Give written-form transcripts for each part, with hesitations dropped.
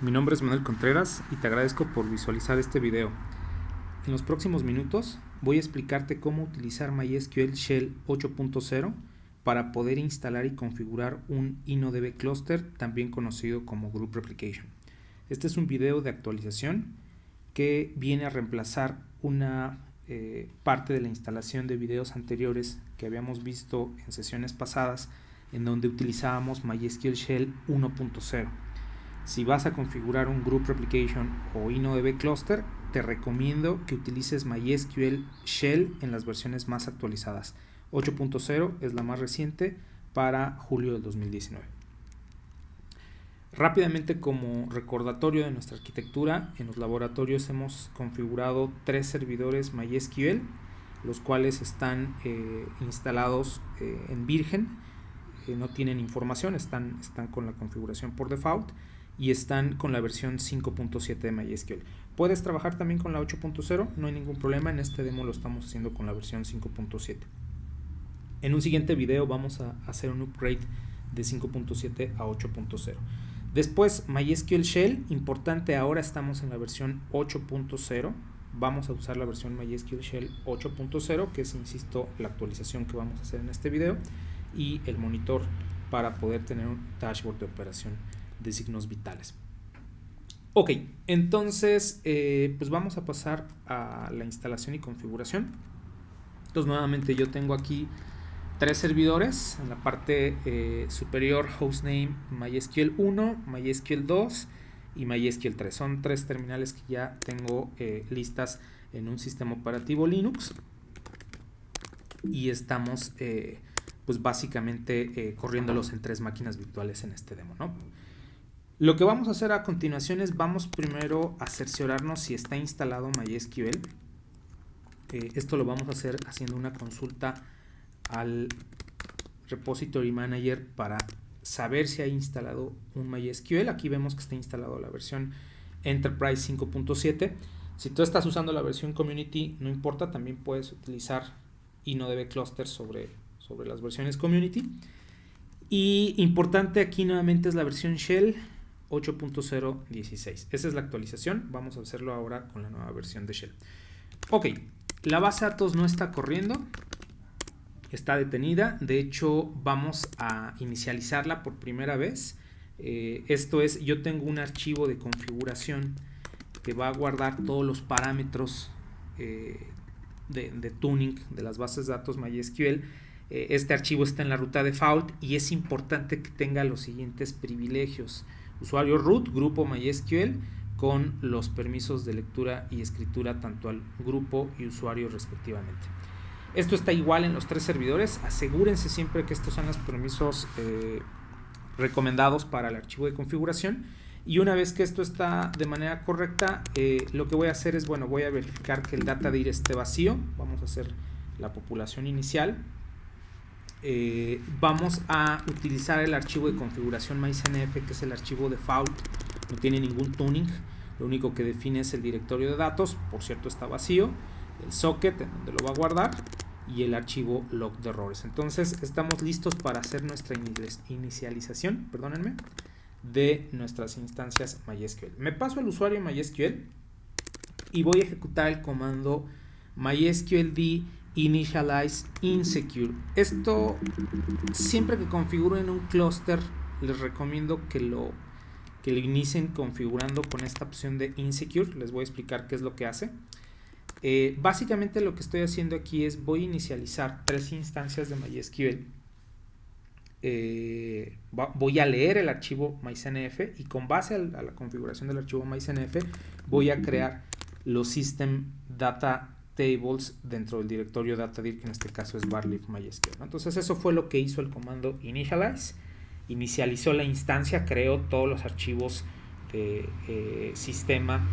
Mi nombre es Manuel Contreras y te agradezco por visualizar este video. En los próximos minutos voy a explicarte cómo utilizar MySQL Shell 8.0 para poder instalar y configurar un InnoDB cluster, también conocido como Group Replication. Este es un video de actualización que viene a reemplazar una parte de la instalación de videos anteriores que habíamos visto en sesiones pasadas, en donde utilizábamos MySQL Shell 1.0. Si vas a configurar un Group Replication o InnoDB Cluster, te recomiendo que utilices MySQL Shell en las versiones más actualizadas. 8.0 es la más reciente para julio del 2019. Rápidamente, como recordatorio de nuestra arquitectura, en los laboratorios hemos configurado 3 servidores MySQL, los cuales están instalados en virgen, no tienen información, están con la configuración por default y están con la versión 5.7 de MySQL. Puedes trabajar también con la 8.0, no hay ningún problema. En este demo lo estamos haciendo con la versión 5.7. En un siguiente video vamos a hacer un upgrade de 5.7 a 8.0. Después, MySQL Shell, importante, ahora estamos en la versión 8.0. Vamos a usar la versión MySQL Shell 8.0, que es, insisto, la actualización que vamos a hacer en este video, y el monitor para poder tener un dashboard de operación de signos vitales. Ok, entonces pues vamos a pasar a la instalación y configuración. Entonces, nuevamente yo tengo aquí 3 servidores. En la parte superior, hostname MySQL 1, MySQL 2 y MySQL 3. Son 3 terminales que ya tengo listas en un sistema operativo Linux, y estamos pues básicamente corriéndolos en 3 máquinas virtuales en este demo, ¿no? Lo que vamos a hacer a continuación es, vamos primero a cerciorarnos si está instalado MySQL. Esto lo vamos a hacer haciendo una consulta al Repository Manager para saber si ha instalado un MySQL. Aquí vemos que está instalado la versión Enterprise 5.7. Si tú estás usando la versión Community, no importa, también puedes utilizar InnoDB Cluster sobre las versiones Community. Y importante aquí nuevamente es la versión Shell 8.0.16. Esa es la actualización. Vamos a hacerlo ahora con la nueva versión de Shell. Ok, la base de datos no está corriendo, está detenida. De hecho, vamos a inicializarla por primera vez. Esto es, yo tengo un archivo de configuración que va a guardar todos los parámetros de tuning de las bases de datos MySQL. Este archivo está en la ruta default y es importante que tenga los siguientes privilegios: usuario root, grupo MySQL, con los permisos de lectura y escritura tanto al grupo y usuario respectivamente. Esto está igual en los 3 servidores. Asegúrense siempre que estos son los permisos recomendados para el archivo de configuración. Y una vez que esto está de manera correcta, lo que voy a hacer es, bueno, voy a verificar que el datadir esté vacío. Vamos a hacer la populación inicial. Vamos a utilizar el archivo de configuración MySNF, que es el archivo default, no tiene ningún tuning, lo único que define es el directorio de datos, por cierto está vacío, el socket en donde lo va a guardar y el archivo log de errores. Entonces estamos listos para hacer nuestra inicialización, perdónenme, de nuestras instancias MySQL. Me paso al usuario MySQL y voy a ejecutar el comando mysqld initialize insecure. Esto, siempre que configuren un clúster, les recomiendo que lo inicien configurando con esta opción de insecure. Les voy a explicar qué es lo que hace. Básicamente lo que estoy haciendo aquí es, voy a inicializar 3 instancias de MySQL. Voy a leer el archivo MySNF y con base a la configuración del archivo MySNF voy a crear los system data tables dentro del directorio datadir, que en este caso es varlib MySQL, ¿no? Entonces eso fue lo que hizo el comando initialize. Inicializó la instancia, creó todos los archivos de sistema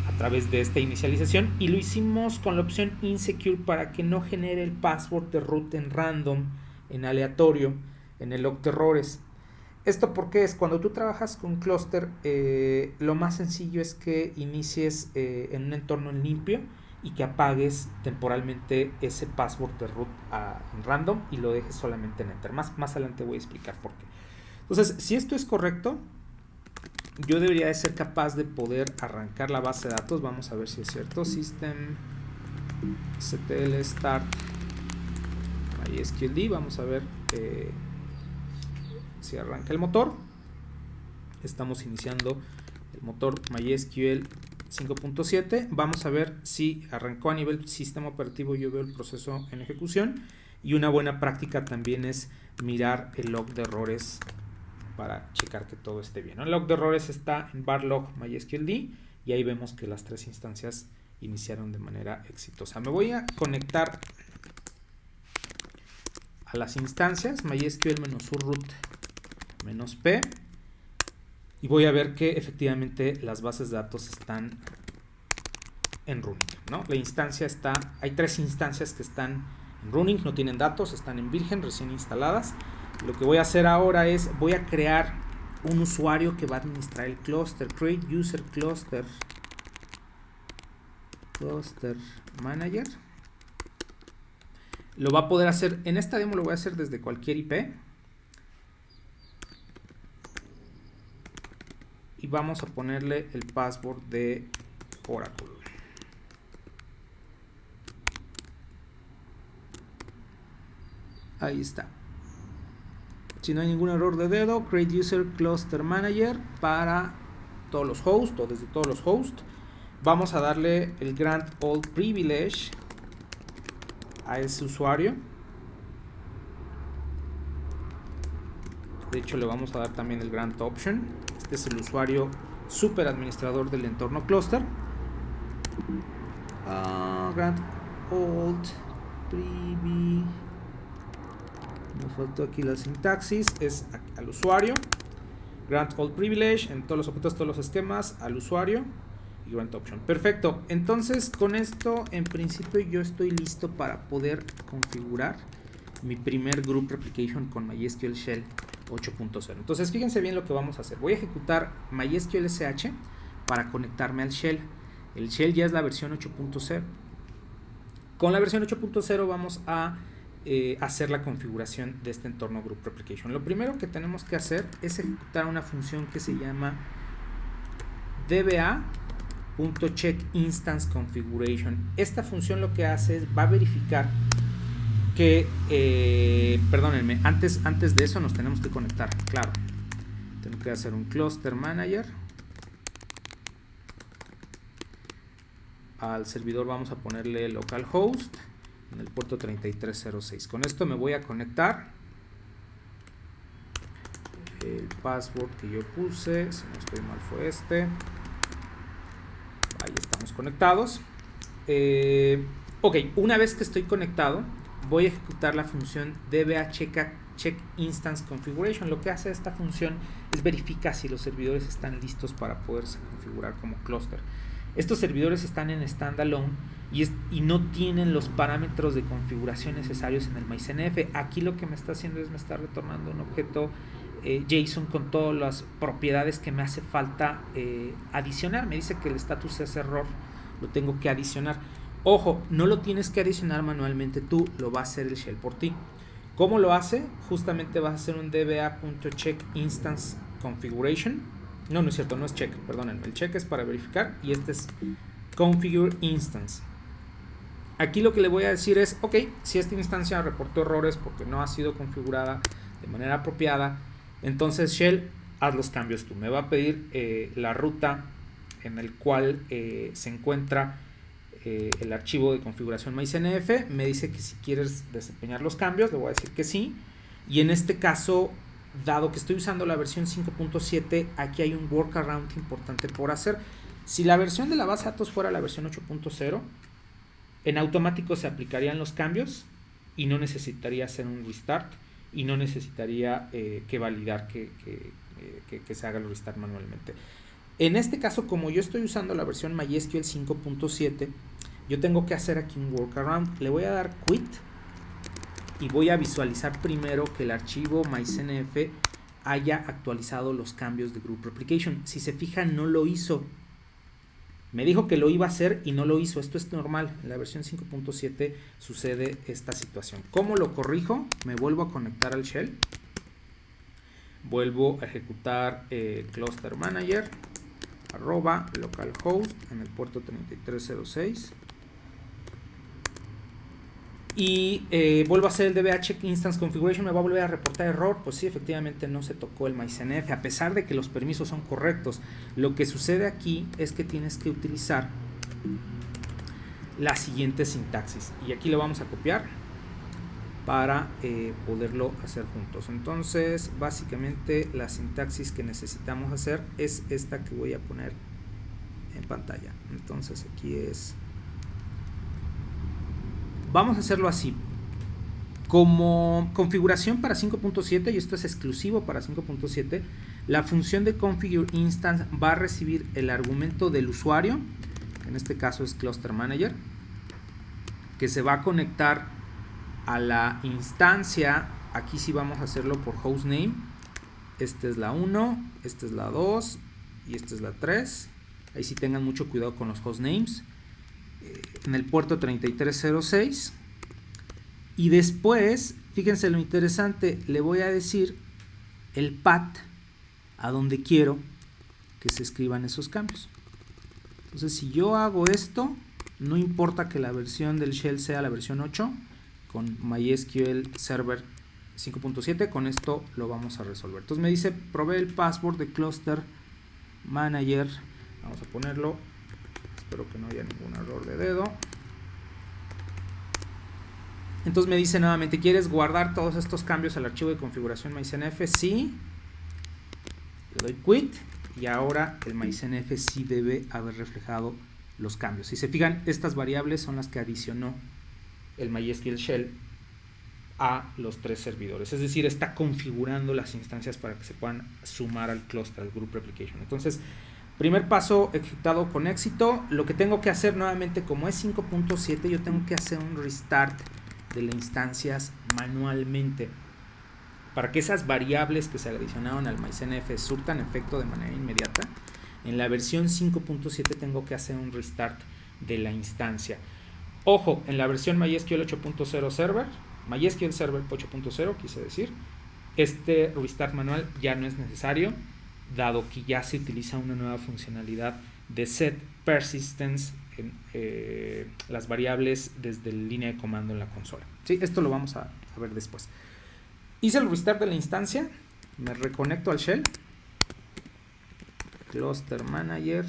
a través de esta inicialización, y lo hicimos con la opción insecure para que no genere el password de root en random, en aleatorio, en el log de errores. Esto porque es, cuando tú trabajas con cluster, lo más sencillo es que inicies en un entorno en limpio y que apagues temporalmente ese password de root en random y lo dejes solamente en enter. Más adelante voy a explicar por qué. Entonces, si esto es correcto, yo debería de ser capaz de poder arrancar la base de datos. Vamos a ver si es cierto. System ctl start MySQLD. Vamos a ver si arranca el motor. Estamos iniciando el motor MySQL 5.7. Vamos a ver si arrancó a nivel sistema operativo. Yo veo el proceso en ejecución. Y una buena práctica también es mirar el log de errores para checar que todo esté bien, ¿no? El log de errores está en var log MySQLD y ahí vemos que las 3 instancias iniciaron de manera exitosa. Me voy a conectar a las instancias MySQL-root -p y voy a ver que efectivamente las bases de datos están en running, ¿no? La instancia está, hay 3 instancias que están en running, no tienen datos, están en virgen, recién instaladas. Lo que voy a hacer ahora es, voy a crear un usuario que va a administrar el cluster, create user cluster manager. Lo va a poder hacer, en esta demo lo voy a hacer desde cualquier IP. Y vamos a ponerle el password de Oracle. Ahí está. Si no hay ningún error de dedo, create user cluster manager para todos los hosts o desde todos los hosts. Vamos a darle el grant all privilege a ese usuario. De hecho, le vamos a dar también el grant option. Este es el usuario super administrador del entorno cluster. Grant all privilege. Me faltó aquí la sintaxis, es al usuario, grant all privilege en todos los objetos, todos los esquemas, al usuario y grant option. Perfecto, entonces con esto en principio yo estoy listo para poder configurar mi primer group replication con MySQL Shell 8.0. Entonces fíjense bien lo que vamos a hacer. Voy a ejecutar MySQL SH para conectarme al Shell. El Shell ya es la versión 8.0. Con la versión 8.0 vamos a hacer la configuración de este entorno Group Replication. Lo primero que tenemos que hacer es ejecutar una función que se llama dba.checkInstanceConfiguration. Esta función lo que hace es, va a verificar que, perdónenme, antes de eso nos tenemos que conectar, claro. Tengo que hacer un cluster manager. Al servidor vamos a ponerle localhost en el puerto 3306. Con esto me voy a conectar. El password que yo puse, si no estoy mal, fue este. Ahí estamos conectados. Ok, una vez que estoy conectado, voy a ejecutar la función dba.checkInstanceConfiguration. Lo que hace esta función es verificar si los servidores están listos para poderse configurar como clúster. Estos servidores están en standalone y no tienen los parámetros de configuración necesarios en el MyCNF. Aquí lo que me está haciendo es me está retornando un objeto JSON con todas las propiedades que me hace falta adicionar. Me dice que el status es error, lo tengo que adicionar. Ojo, no lo tienes que adicionar manualmente tú, lo va a hacer el Shell por ti. ¿Cómo lo hace? Justamente vas a hacer un dba.checkInstanceConfiguration. No es cierto, no es check, perdónenme. El check es para verificar y este es configure instance. Aquí lo que le voy a decir es, ok, si esta instancia reportó errores porque no ha sido configurada de manera apropiada, entonces Shell, haz los cambios tú. Me va a pedir la ruta en el cual se encuentra el archivo de configuración MyCNF. Me dice que si quieres desempeñar los cambios, le voy a decir que sí. Y en este caso, dado que estoy usando la versión 5.7, aquí hay un workaround importante por hacer. Si la versión de la base de datos fuera la versión 8.0, en automático se aplicarían los cambios y no necesitaría hacer un restart y no necesitaría que validar que se haga el restart manualmente. En este caso, como yo estoy usando la versión MySQL 5.7, yo tengo que hacer aquí un workaround. Le voy a dar quit y voy a visualizar primero que el archivo MyCNF haya actualizado los cambios de Group Replication. Si se fijan, no lo hizo. Me dijo que lo iba a hacer y no lo hizo. Esto es normal. En la versión 5.7 sucede esta situación. ¿Cómo lo corrijo? Me vuelvo a conectar al Shell. vuelvo a ejecutar cluster manager @localhost en el puerto 3306 y vuelvo a hacer el DBA check instance configuration. Me va a volver a reportar error. Pues sí, efectivamente no se tocó el MySNF a pesar de que los permisos son correctos. Lo que sucede aquí es que tienes que utilizar la siguiente sintaxis y aquí lo vamos a copiar para poderlo hacer juntos. Entonces básicamente la sintaxis que necesitamos hacer es esta que voy a poner en pantalla. Entonces aquí es, vamos a hacerlo así como configuración para 5.7 y esto es exclusivo para 5.7. La función de configure instance va a recibir el argumento del usuario, en este caso es cluster manager, que se va a conectar a la instancia. Aquí sí vamos a hacerlo por hostname. Esta es la 1, esta es la 2 y esta es la 3. Ahí sí tengan mucho cuidado con los hostnames. En el puerto 3306. Y después, fíjense lo interesante, le voy a decir el path a donde quiero que se escriban esos cambios. Entonces, si yo hago esto, no importa que la versión del shell sea la versión 8, con MySQL Server 5.7, con esto lo vamos a resolver. Entonces me dice, provee el password de cluster manager. Vamos a ponerlo. Espero que no haya ningún error de dedo. Entonces me dice nuevamente, ¿quieres guardar todos estos cambios al archivo de configuración MySNF? Sí. Le doy quit y ahora el MySNF sí debe haber reflejado los cambios. Si se fijan, estas variables son las que adicionó el MySQL Shell a los 3 servidores. Es decir, está configurando las instancias para que se puedan sumar al cluster, al group replication. Entonces, primer paso ejecutado con éxito. Lo que tengo que hacer nuevamente, como es 5.7, yo tengo que hacer un restart de las instancias manualmente para que esas variables que se adicionaron al MySNF surtan efecto de manera inmediata. En la versión 5.7 tengo que hacer un restart de la instancia. Ojo, en la versión MySQL 8.0 Server, MySQL Server 8.0 quise decir, este restart manual ya no es necesario, dado que ya se utiliza una nueva funcionalidad de set persistence en las variables desde la línea de comando en la consola. ¿Sí? Esto lo vamos a ver después. Hice el restart de la instancia, me reconecto al shell, cluster manager,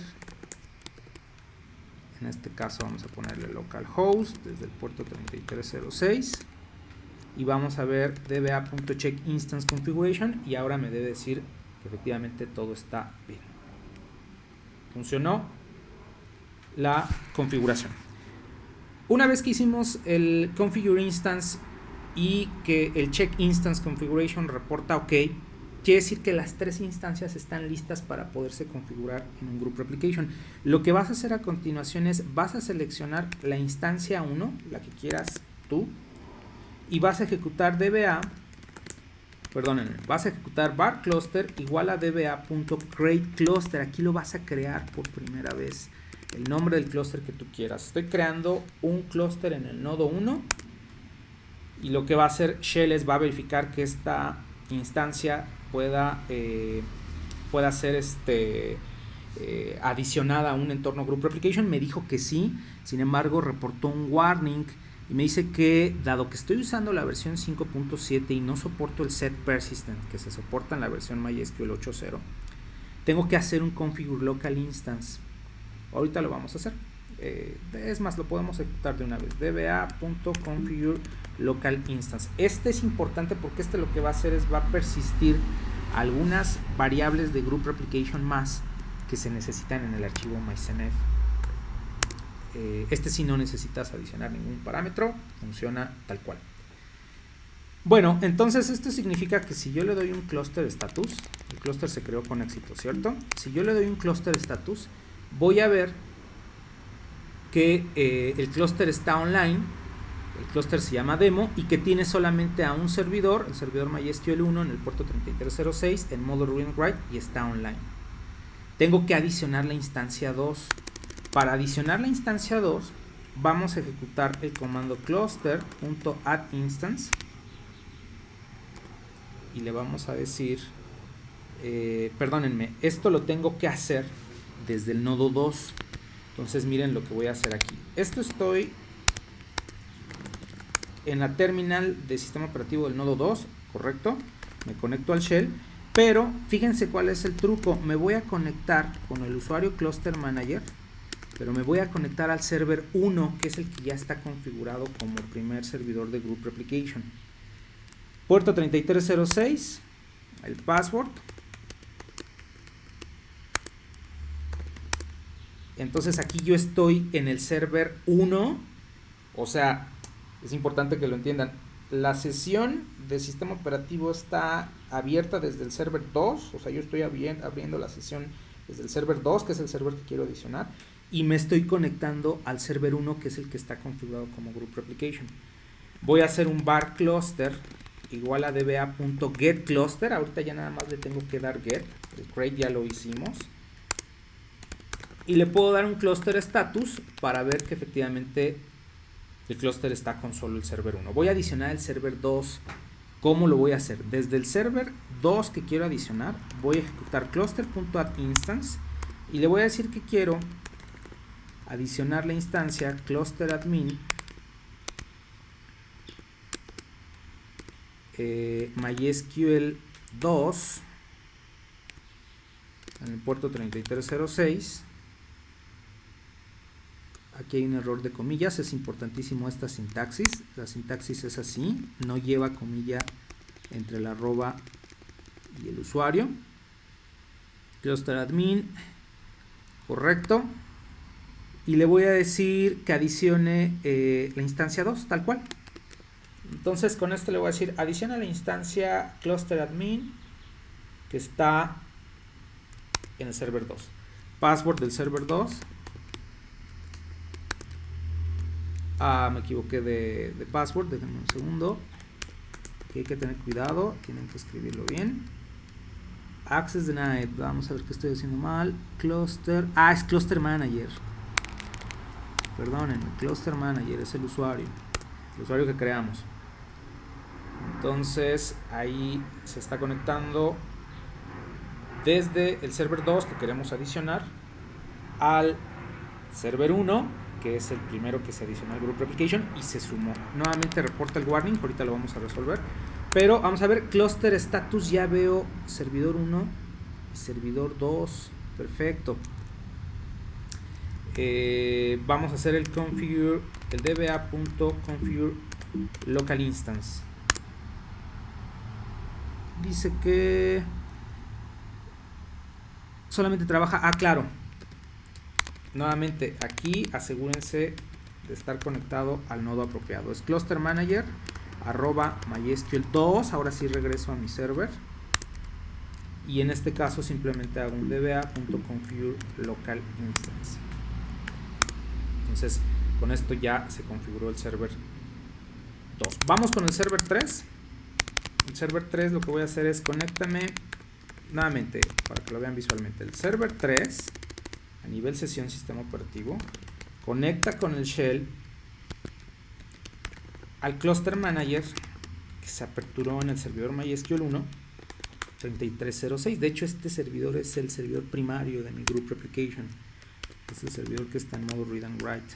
en este caso vamos a ponerle localhost desde el puerto 3306 y vamos a ver dba.check instance configuration y ahora me debe decir que efectivamente todo está bien. Funcionó la configuración. Una vez que hicimos el configure instance y que el check instance configuration reporta OK, quiere decir que las 3 instancias están listas para poderse configurar en un group replication. Lo que vas a hacer a continuación es, vas a seleccionar la instancia 1, la que quieras tú, y vas a ejecutar vas a ejecutar var cluster igual a dba.createCluster. Aquí lo vas a crear por primera vez, el nombre del clúster que tú quieras. Estoy creando un clúster en el nodo 1 y lo que va a hacer Shell es va a verificar que esta instancia pueda ser adicionada a un entorno group replication. Me dijo que sí, sin embargo reportó un warning y me dice que dado que estoy usando la versión 5.7 y no soporto el set persistent que se soporta en la versión MySQL 8.0, tengo que hacer un configure local instance. Ahorita lo vamos a hacer. Es más, lo podemos ejecutar de una vez. dba.configure local instance. Este es importante porque lo que va a hacer es va a persistir algunas variables de group replication más que se necesitan en el archivo MySNF. Si no necesitas adicionar ningún parámetro, funciona tal cual. Bueno, entonces esto significa que si yo le doy un cluster status, el cluster se creó con éxito, ¿cierto? Si yo le doy un cluster status, voy a ver que el clúster está online, el clúster se llama demo y que tiene solamente a un servidor, el servidor MySQL 1 en el puerto 3306 en modo read and write y está online. Tengo que adicionar la instancia 2. Para adicionar la instancia 2 vamos a ejecutar el comando cluster.addInstance y le vamos a decir perdónenme, esto lo tengo que hacer desde el nodo 2. Entonces miren lo que voy a hacer aquí. Estoy en la terminal de sistema operativo del nodo 2, correcto. Me conecto al shell, pero fíjense cuál es el truco. Me voy a conectar con el usuario Cluster Manager, pero me voy a conectar al server 1, que es el que ya está configurado como primer servidor de Group Replication. Puerto 3306, el password. Entonces aquí yo estoy en el server 1, o sea, es importante que lo entiendan. La sesión de sistema operativo está abierta desde el server 2, o sea, yo estoy abriendo la sesión desde el server 2, que es el server que quiero adicionar, y me estoy conectando al server 1, que es el que está configurado como Group Replication. Voy a hacer un var cluster igual a dba.getCluster. Ahorita ya nada más le tengo que dar get, el create ya lo hicimos. Y le puedo dar un cluster status para ver que efectivamente el cluster está con solo el server 1. Voy a adicionar el server 2. ¿Cómo lo voy a hacer? Desde el server 2 que quiero adicionar, voy a ejecutar cluster.addInstance y le voy a decir que quiero adicionar la instancia clusteradmin MySQL 2 en el puerto 3306. Aquí hay un error de comillas, es importantísimo esta sintaxis. La sintaxis es así, no lleva comilla entre el arroba y el usuario. Clusteradmin, correcto. Y le voy a decir que adicione la instancia 2, tal cual. Entonces con esto le voy a decir adiciona la instancia clusteradmin que está en el server 2. Password del server 2. Me equivoqué de password, déjenme un segundo. Aquí hay que tener cuidado, tienen que escribirlo bien. Access denied, vamos a ver qué estoy haciendo mal. Cluster, es Cluster Manager. Perdónenme, Cluster Manager es el usuario que creamos. Entonces ahí se está conectando desde el server 2 que queremos adicionar al server 1, que es el primero que se adicionó al Group Replication y se sumó. Nuevamente reporta el warning, ahorita lo vamos a resolver. Pero vamos a ver, cluster status, ya veo servidor 1 y servidor 2, perfecto. Vamos a hacer el configure, el dba.configure local instance. Dice que solamente trabaja, claro. Nuevamente aquí asegúrense de estar conectado al nodo apropiado. Es cluster manager @mysql 2. Ahora sí regreso a mi server y en este caso simplemente hago un dba.configure local instance. Entonces con esto ya se configuró el server 2. Vamos con el server 3. El server 3 lo que voy a hacer es conéctame nuevamente para que lo vean visualmente. El server 3 a nivel sesión sistema operativo conecta con el shell al cluster manager que se aperturó en el servidor MySQL 1 3306. De hecho este servidor es el servidor primario de mi Group Replication, es el servidor que está en modo read and write.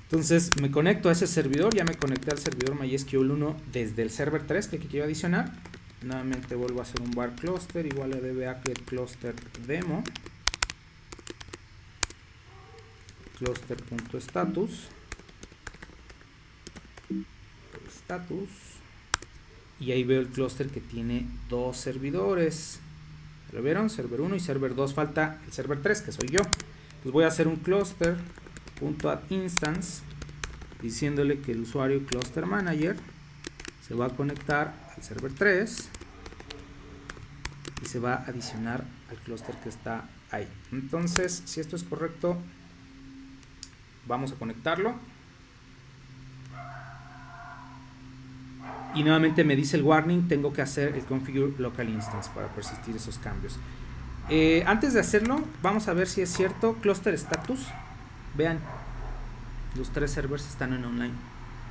Entonces me conecto a ese servidor, ya me conecté al servidor MySQL 1 desde el server 3 que quiero adicionar. Nuevamente vuelvo a hacer un var cluster igual a dba.getCluster demo cluster.status y ahí veo el clúster que tiene dos servidores. ¿Lo vieron? Server 1 y server 2. Falta el server 3 que soy yo. Pues voy a hacer un cluster.addInstance diciéndole que el usuario cluster manager se va a conectar al server 3 y se va a adicionar al clúster que está ahí. Entonces, si esto es correcto, vamos a conectarlo y nuevamente me dice el warning, tengo que hacer el configure local instance para persistir esos cambios. Antes de hacerlo, vamos a ver si es cierto. Cluster status, vean, los tres servers están en online,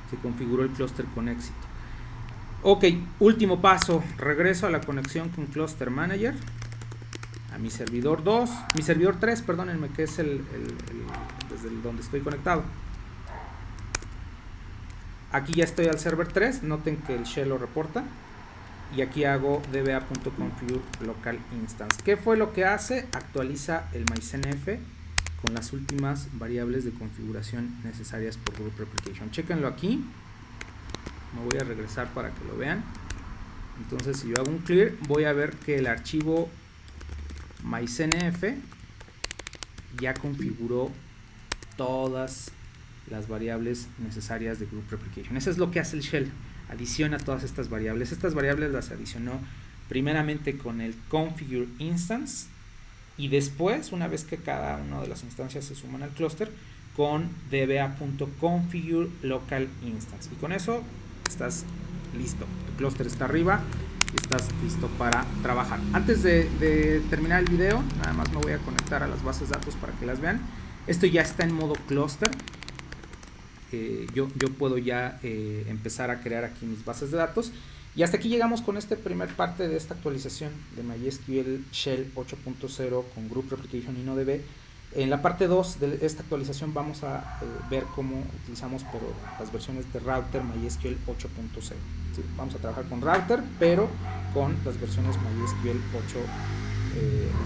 se configuró el clúster con éxito. Ok, último paso, regreso a la conexión con Cluster Manager, a mi servidor 2, mi servidor 3, perdónenme, que es desde donde estoy conectado. Aquí ya estoy al server 3, noten que el shell lo reporta. Y aquí hago dba.configure local instance. ¿Qué fue lo que hace? Actualiza el myCNF con las últimas variables de configuración necesarias por Group Replication. Chéquenlo aquí. Me voy a regresar para que lo vean. Entonces, si yo hago un clear, voy a ver que el archivo myCNF ya configuró todas las variables necesarias de Group Replication. Eso es lo que hace el shell. Adiciona todas estas variables. Estas variables las adicionó primeramente con el configure instance y después, una vez que cada una de las instancias se suman al clúster, con dba.configure local instance. Y con eso estás listo. Tu clúster está arriba y estás listo para trabajar. Antes de terminar el video, nada más me voy a conectar a las bases de datos para que las vean. Esto ya está en modo clúster. Yo puedo ya empezar a crear aquí mis bases de datos. Y hasta aquí llegamos con esta primera parte de esta actualización de MySQL Shell 8.0 con Group Replication y NoDB. En la parte 2 de esta actualización vamos a ver cómo utilizamos las versiones de router MySQL 8.0. ¿Sí? Vamos a trabajar con router, pero con las versiones MySQL 8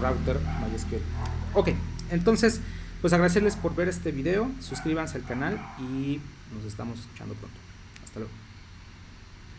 router MySQL. Ok, entonces pues agradecerles por ver este video, suscríbanse al canal y nos estamos escuchando pronto. Hasta luego.